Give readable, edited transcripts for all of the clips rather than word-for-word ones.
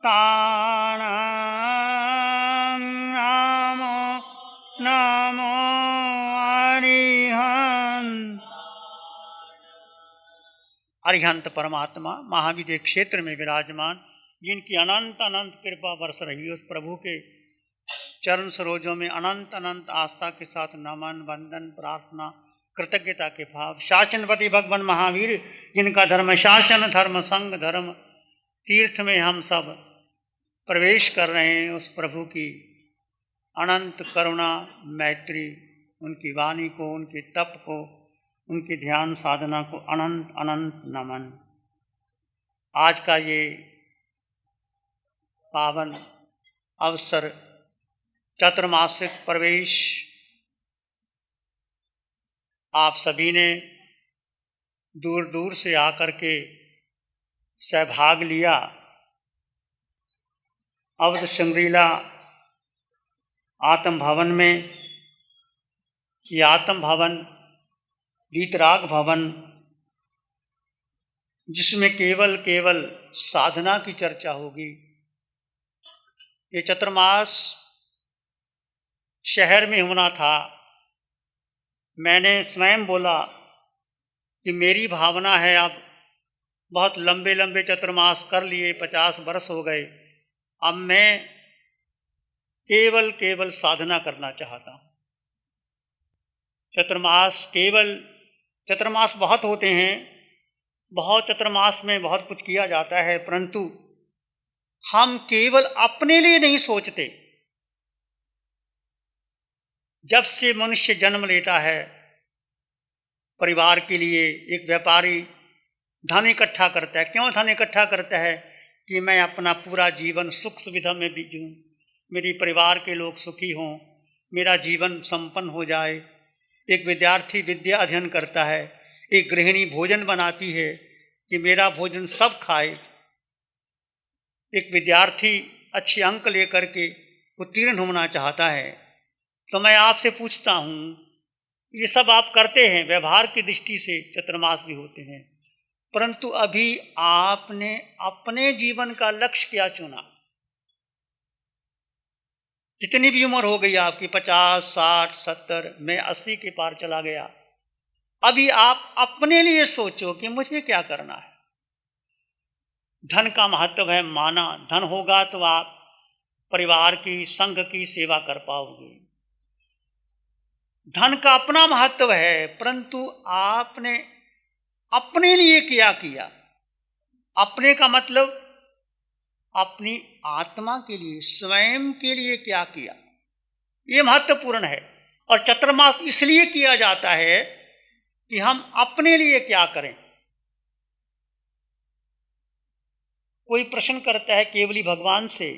ताणां नमो नमो अरिहंत। अरिहंत परमात्मा महाविद्य क्षेत्र में विराजमान, जिनकी अनंत अनंत कृपा बरस रही है, उस प्रभु के चरण सरोजों में अनंत अनंत आस्था के साथ नमन, वंदन, प्रार्थना, कृतज्ञता के भाव। शासनपति भगवान महावीर, जिनका धर्म शासन, धर्म संग, धर्म तीर्थ में हम सब प्रवेश कर रहे हैं, उस प्रभु की अनंत करुणा मैत्री, उनकी वाणी को, उनके तप को, उनकी ध्यान साधना को अनंत अनंत नमन। आज का ये पावन अवसर, चतुर्मासिक प्रवेश, आप सभी ने दूर दूर से आकर के सहभाग लिया। अवध संग्रीला आत्म भवन में, ये आत्म भवन वीतराग भवन, जिसमें केवल केवल साधना की चर्चा होगी। ये चतुर्मास शहर में होना था। मैंने स्वयं बोला कि मेरी भावना है, अब बहुत लंबे लंबे चतुर्मास कर लिए, 50 वर्ष हो गए, अब मैं केवल केवल साधना करना चाहता हूँ। चतुर्मास बहुत होते हैं, बहुत चतुर्मास में बहुत कुछ किया जाता है, परंतु हम केवल अपने लिए नहीं सोचते। जब से मनुष्य जन्म लेता है, परिवार के लिए एक व्यापारी धन इकट्ठा करता है। क्यों धन इकट्ठा करता है? कि मैं अपना पूरा जीवन सुख सुविधा में बीतूं, मेरे परिवार के लोग सुखी हों, मेरा जीवन संपन्न हो जाए। एक विद्यार्थी विद्या अध्ययन करता है, एक गृहिणी भोजन बनाती है कि मेरा भोजन सब खाए। एक विद्यार्थी अच्छे अंक लेकर के उत्तीर्ण होना चाहता है। तो मैं आपसे पूछता हूँ, ये सब आप करते हैं, व्यवहार की दृष्टि से चतुर्मास भी होते हैं, परंतु अभी आपने अपने जीवन का लक्ष्य क्या चुना? जितनी भी उम्र हो गई आपकी, 50, 60, 70, मैं 80 के पार चला गया, अभी आप अपने लिए सोचो कि मुझे क्या करना है। धन का महत्व है माना, धन होगा तो आप परिवार की, संघ की सेवा कर पाओगे। धन का अपना महत्व है, परंतु आपने अपने लिए क्या किया? अपने का मतलब अपनी आत्मा के लिए, स्वयं के लिए क्या किया, ये महत्वपूर्ण है। और चतुर्मास इसलिए किया जाता है कि हम अपने लिए क्या करें। कोई प्रश्न करता है केवली भगवान से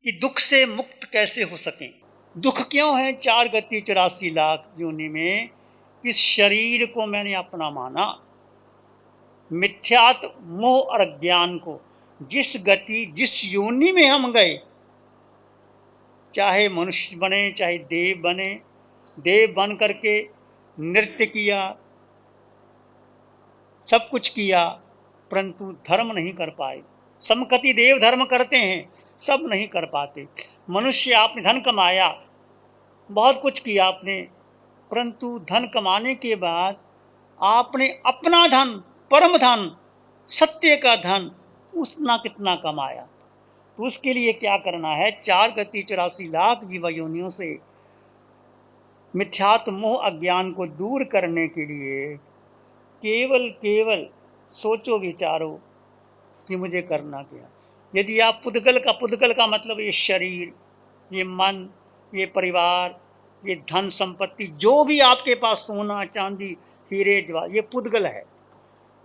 कि दुख से मुक्त कैसे हो सकें। दुख क्यों है 4 गति 84 लाख योनि में? इस शरीर को मैंने अपना माना, मिथ्यात्व मोह और अज्ञान को, जिस गति जिस योनि में हम गए, चाहे मनुष्य बने चाहे देव बने, देव बन करके नृत्य किया, सब कुछ किया, परंतु धर्म नहीं कर पाए। समकति देव धर्म करते हैं, सब नहीं कर पाते। मनुष्य आपने धन कमाया, बहुत कुछ किया आपने, परंतु धन कमाने के बाद आपने अपना धन, परम धन, सत्य का धन उतना कितना कमाया? तो उसके लिए क्या करना है? 4 गति 84 लाख जीव योनियों से मिथ्यात्व मोह अज्ञान को दूर करने के लिए केवल केवल सोचो विचारो कि मुझे करना क्या। यदि आप पुद्गल का मतलब ये शरीर, ये मन, ये परिवार, ये धन संपत्ति, जो भी आपके पास सोना चांदी हीरे जवाहर, ये पुद्गल है,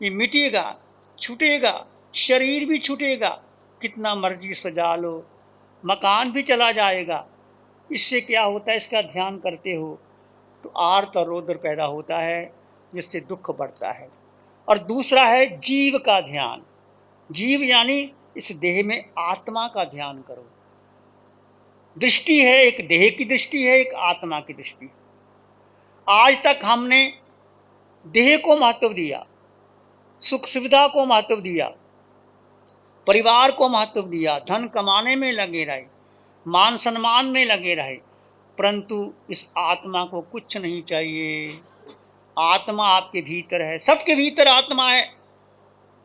ये मिटेगा, छूटेगा, शरीर भी छूटेगा, कितना मर्जी सजा लो, मकान भी चला जाएगा। इससे क्या होता है? इसका ध्यान करते हो तो आर्त और रौद्र पैदा होता है, जिससे दुख बढ़ता है। और दूसरा है जीव का ध्यान। जीव यानी इस देह में आत्मा का ध्यान करो। दृष्टि है, एक देह की दृष्टि है, एक आत्मा की दृष्टि। आज तक हमने देह को महत्व दिया, सुख सुविधा को महत्व दिया, परिवार को महत्व दिया, धन कमाने में लगे रहे, मान सम्मान में लगे रहे, परंतु इस आत्मा को कुछ नहीं चाहिए। आत्मा आपके भीतर है, सबके भीतर आत्मा है।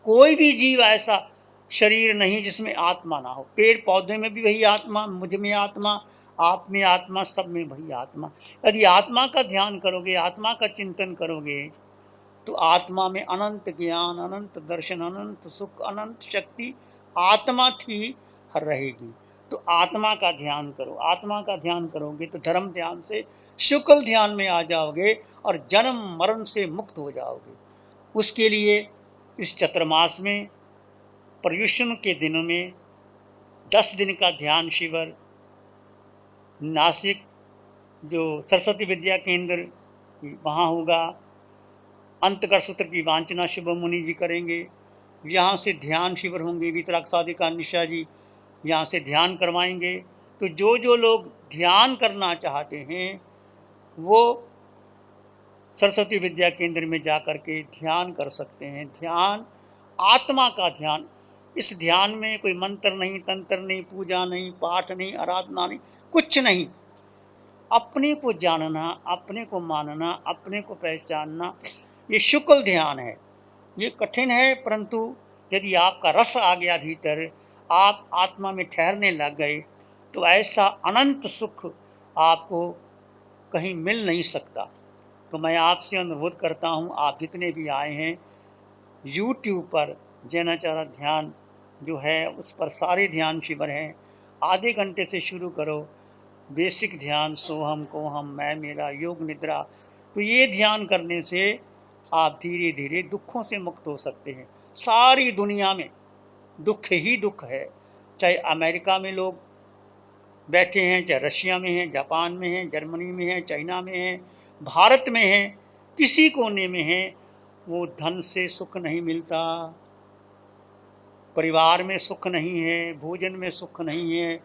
कोई भी जीव ऐसा शरीर नहीं जिसमें आत्मा ना हो। पेड़ पौधे में भी वही आत्मा, मुझ में आत्मा, आप में आत्मा, सब में वही आत्मा। यदि आत्मा का ध्यान करोगे, आत्मा का चिंतन करोगे, तो आत्मा में अनंत ज्ञान, अनंत दर्शन, अनंत सुख, अनंत शक्ति आत्मा थी रहेगी। तो आत्मा का ध्यान करो। आत्मा का ध्यान करोगे तो धर्म ध्यान से शुक्ल ध्यान में आ जाओगे और जन्म मरण से मुक्त हो जाओगे। उसके लिए इस चतुर्मास में पर्युषण के दिनों में 10 दिन का ध्यान शिविर नासिक जो सरस्वती विद्या केंद्र वहाँ होगा। अंतकर सूत्र की वांचना शुभ मुनि जी करेंगे। यहाँ से ध्यान शिविर होंगे, वितराग साधिका निशा जी यहाँ से ध्यान करवाएंगे। तो जो जो लोग ध्यान करना चाहते हैं वो सरस्वती विद्या केंद्र में जा कर के ध्यान कर सकते हैं। ध्यान आत्मा का ध्यान। इस ध्यान में कोई मंत्र नहीं, तंत्र नहीं, पूजा नहीं, पाठ नहीं, आराधना नहीं, कुछ नहीं। अपने को जानना, अपने को मानना, अपने को पहचानना, ये शुक्ल ध्यान है। ये कठिन है, परंतु यदि आपका रस आ गया भीतर, आप आत्मा में ठहरने लग गए, तो ऐसा अनंत सुख आपको कहीं मिल नहीं सकता। तो मैं आपसे अनुरोध करता हूँ, आप जितने भी आए हैं, YouTube पर जैनाचार्य ध्यान जो है उस पर सारे ध्यान शिविर हैं। आधे घंटे से शुरू करो। बेसिक ध्यान, सोहम, कोहम, मैं, मेरा, योग निद्रा। तो ये ध्यान करने से आप धीरे धीरे दुखों से मुक्त हो सकते हैं। सारी दुनिया में दुख ही दुख है। चाहे अमेरिका में लोग बैठे हैं, चाहे रशिया में हैं, जापान में हैं, जर्मनी में हैं, चाइना में हैं, भारत में हैं, किसी कोने में हैं, वो धन से सुख नहीं मिलता, परिवार में सुख नहीं है, भोजन में सुख नहीं है।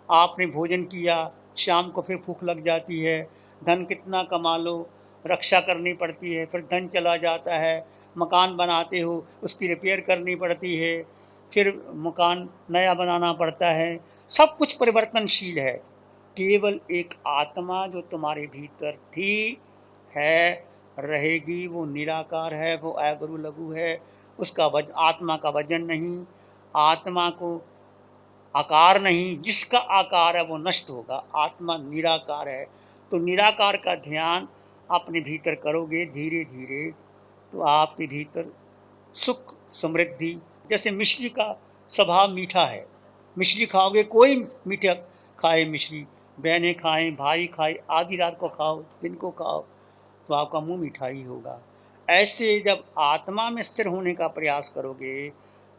आपने भोजन किया, शाम को फिर भूख लग जाती है, धन कितना कमा लो, रक्षा करनी पड़ती है, फिर धन चला जाता है। मकान बनाते हो, उसकी रिपेयर करनी पड़ती है, फिर मकान नया बनाना पड़ता है। सब कुछ परिवर्तनशील है। केवल एक आत्मा जो तुम्हारे भीतर थी, है, रहेगी, वो निराकार है, वो अगुरु लघु है। उसका आत्मा का वजन नहीं, आत्मा को आकार नहीं। जिसका आकार है वो नष्ट होगा। आत्मा निराकार है। तो निराकार का ध्यान अपने भीतर करोगे धीरे धीरे, तो आपके भीतर सुख, समृद्धि। जैसे मिश्री का स्वभाव मीठा है, मिश्री खाओगे, कोई मीठा खाए, मिश्री बहनें खाएं, भाई खाए, आधी रात को खाओ, दिन को खाओ, तो आपका मुंह मीठा ही होगा। ऐसे जब आत्मा में स्थिर होने का प्रयास करोगे,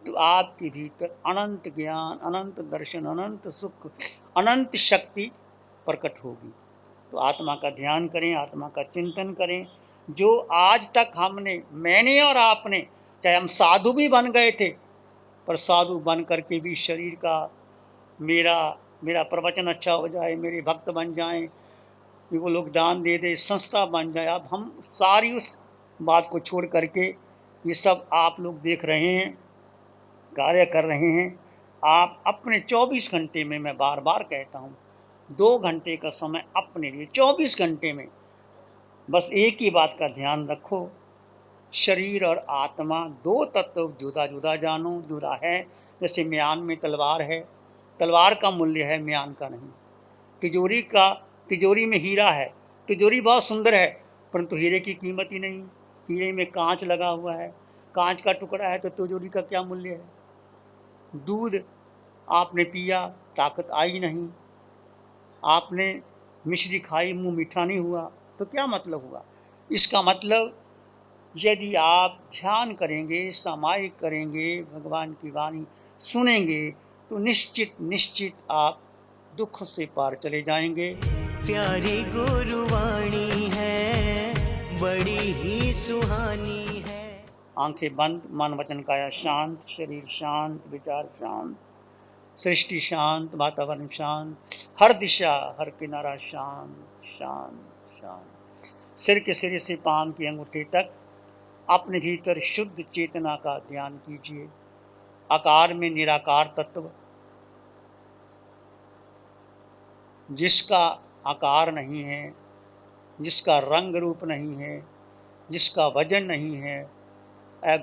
तो आपके भीतर अनंत ज्ञान, अनंत दर्शन, अनंत सुख, अनंत शक्ति प्रकट होगी। तो आत्मा का ध्यान करें, आत्मा का चिंतन करें। जो आज तक हमने, मैंने और आपने, चाहे हम साधु भी बन गए थे, पर साधु बन करके भी शरीर का, मेरा प्रवचन अच्छा हो जाए, मेरे भक्त बन जाएं, वो लोग दान दे दे, संस्था बन जाए। अब हम सारी उस बात को छोड़ करके, ये सब आप लोग देख रहे हैं, कार्य कर रहे हैं। आप अपने 24 घंटे में, मैं बार बार कहता हूँ, 2 घंटे का समय अपने लिए, 24 घंटे में बस एक ही बात का ध्यान रखो, शरीर और आत्मा दो तत्व जुदा जुदा जानो। जुदा है, जैसे म्यान में तलवार है, तलवार का मूल्य है, म्यान का नहीं। तिजोरी में हीरा है, तिजोरी बहुत सुंदर है, परंतु हीरे की कीमत ही नहीं। हीरे में कांच लगा हुआ है, कांच का टुकड़ा है, तो तिजोरी का क्या मूल्य है। दूध आपने पिया, ताकत आई नहीं। आपने मिश्री खाई, मुंह मीठा नहीं हुआ, तो क्या मतलब हुआ। इसका मतलब, यदि आप ध्यान करेंगे, सामायिक करेंगे, भगवान की वाणी सुनेंगे, तो निश्चित आप दुख से पार चले जाएंगे। प्यारी गुरुवाणी है, बड़ी ही सुहानी है। आंखें बंद, मन वचन काया शांत, शरीर शांत, विचार शांत, सृष्टि शांत, वातावरण शांत, हर दिशा, हर किनारा शांत शांत शांत। सिर के सिरे से पांव की अंगूठे तक अपने भीतर शुद्ध चेतना का ध्यान कीजिए। आकार में निराकार तत्व, जिसका आकार नहीं है, जिसका रंग रूप नहीं है, जिसका वजन नहीं है,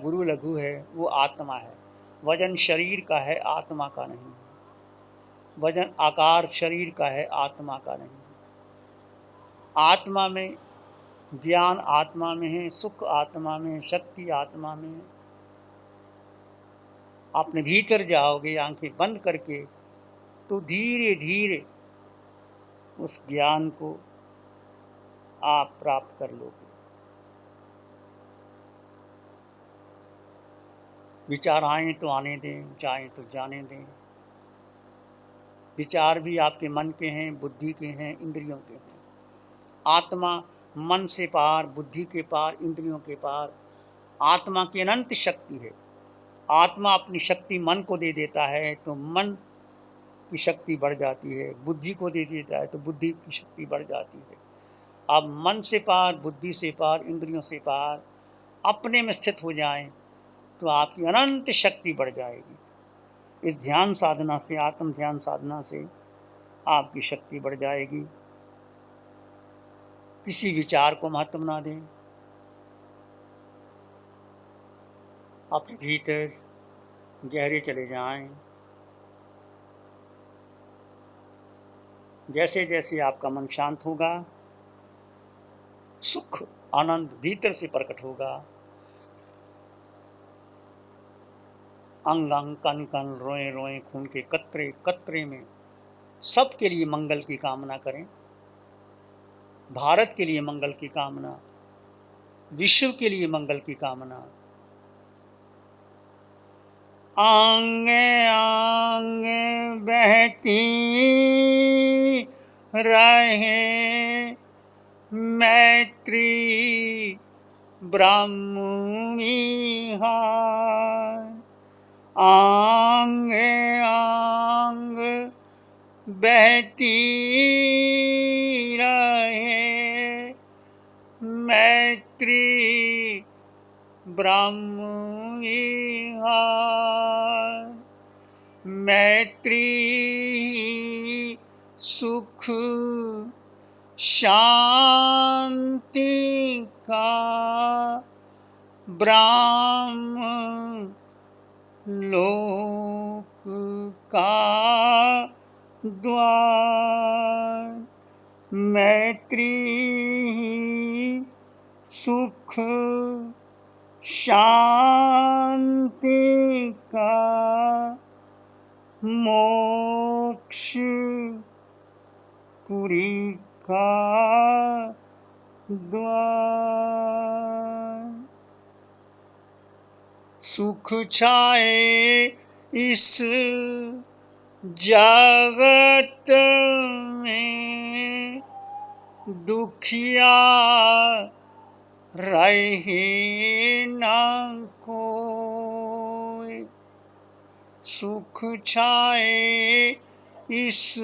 गुरु लघु है, वो आत्मा है। वजन शरीर का है, आत्मा का नहीं है। वजन आकार शरीर का है, आत्मा का नहीं है। आत्मा में ज्ञान, आत्मा में है सुख, आत्मा में शक्ति, आत्मा में है। आपने भीतर जाओगे आंखें बंद करके तो धीरे धीरे उस ज्ञान को आप प्राप्त कर लोगे। विचार आए तो आने दें, जाएं तो जाने दें। विचार भी आपके मन के हैं, बुद्धि के हैं, इंद्रियों के हैं। आत्मा मन से पार, बुद्धि के पार, इंद्रियों के पार। आत्मा की अनंत शक्ति है। आत्मा अपनी शक्ति मन को दे देता है तो मन की शक्ति बढ़ जाती है, बुद्धि को दे देता है तो बुद्धि की शक्ति बढ़ जाती है। अब मन से पार, बुद्धि से पार, इंद्रियों से पार अपने में स्थित हो जाएं तो आपकी अनंत शक्ति बढ़ जाएगी। इस ध्यान साधना से, आत्म ध्यान साधना से आपकी शक्ति बढ़ जाएगी। किसी विचार को महत्व ना दें। अपने भीतर गहरे चले जाएं। जैसे जैसे आपका मन शांत होगा, सुख आनंद भीतर से प्रकट होगा। अंग अंग, कण कण, रोए रोए, खून के कतरे कतरे में सबके लिए मंगल की कामना करें। भारत के लिए मंगल की कामना, विश्व के लिए मंगल की कामना। आंगे आंगे बहती रहे मैत्री ब्रह्म विहार। आंगे आंग बहती रहे मैत्री ब्रह्म विहार। मैत्री सुख शांति का ब्रह्म लोक का द्वार। मैत्री सुख शांति का मोक्ष पुरी का द्वार। सुख छाए इस जगत में, दुखिया रहे न कोई। सुख छाए इस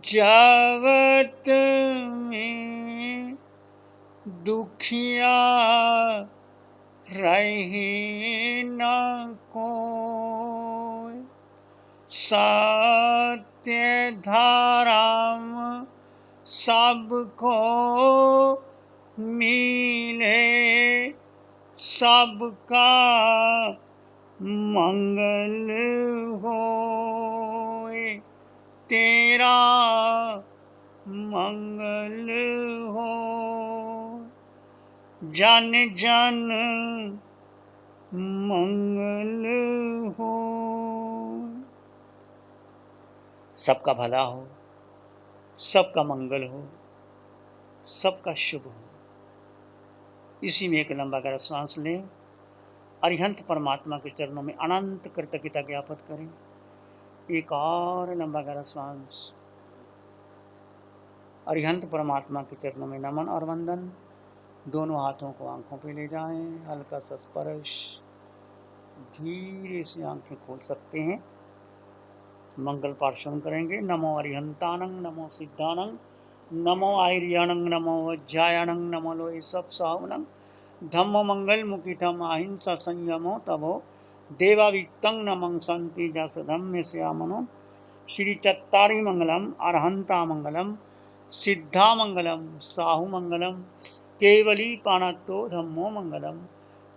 जगत में, दुखिया रहे न कोई। सत्य धर्म सबको मिले, सबका मंगल होए। तेरा मंगल हो, जन जन मंगल हो। सबका भला हो, सबका मंगल हो, सबका शुभ हो। इसी में एक लंबा गहरा सांस लें। अरिहंत परमात्मा के चरणों में अनंत कृतज्ञता ज्ञापित करें। एक और लंबा गहरा सांस। अरिहंत परमात्मा के चरणों में नमन और वंदन। दोनों हाथों को आंखों पे ले जाएं। हल्का सा स्पर्श। धीरे से आंखें खोल सकते हैं। मंगल पाठ शुरू करेंगे। नमो अरिहंतानंग, नमो सिद्धानंग, नमो आयर्याणंग, नमो वज्रायणंग, नमो लोए सब सावनंग, धम्म मंगल मुखितम अहिंसा संयमो तभो देवावित्तं न मंसन्ति जसधम्य श्यामनो श्री चत्तारी मंगलम अरहंता मंगलम सिद्धा मंगलम साहु मंगलम केवली पाणत्तो धम्मो मंगलम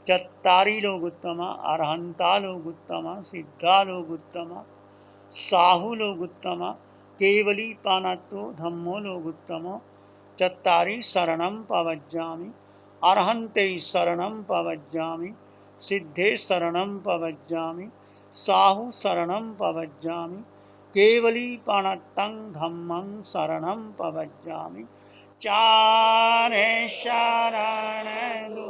चत्तारी लोग उत्तम अरहंता लोग उत्तम सिद्धा लोग उत्तम साहु लोग उत्तम केवली पाणत्तो धम्मो लोग उत्तम चत्तारी शरणं पवज्जामि अरहन्ते शरणं पवज्जामि सिद्धे शरणं पवज्जामि साहु शरणं पवज्जामि केवली पाणत्तं धम्मं शरणं पवज्जामि चारे शरण दो